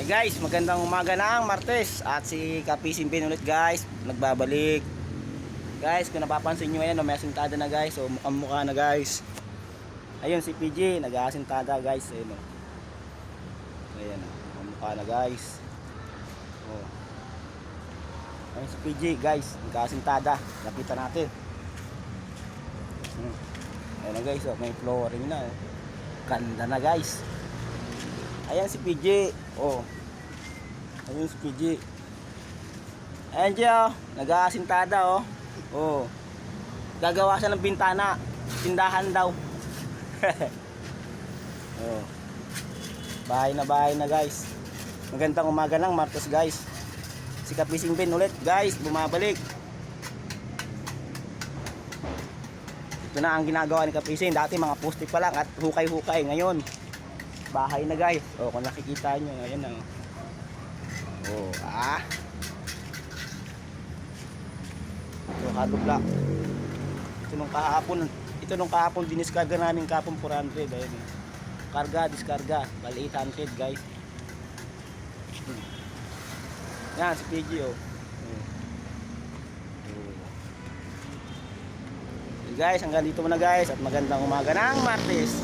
Guys, magandang umaga ng Martes. At si Kapisin Bin ulit guys, nagbabalik. Guys, kung napapansin nyo ayan, may asintada na guys. So mukhang mukha na guys. Ayun si PG, nag-aasintada guys. Ayun o. Ayan o, mukha na guys. Oh. Ayun si PG guys, nag-aasintada. Lapitan natin. Ayun na guys, oh, may flooring na. Ganda na guys. Ayan si PG. Oh. Ayun si PG. Ayan siya, oh. Nag-aasintada oh. Oh. Gagawa siya ng bintana. Tindahan daw. Oh. Bahay na guys. Magandang umaga ng Martes guys. Si Kapising Ben ulit guys, bumabalik. Ito na ang ginagawa ni Kapising. Dati mga poste pa lang at hukay-hukay. Ngayon bahay na guys. Oh, kung nakikita nyo, ayan na. Oh, So, hollow block. Ito nung kahapon diniskarga namin kapon 400. Ayun. Karga, diskarga, bali 800 guys. Yan si PG oh. Guys, hanggang dito muna guys at magandang umaga ng Martes.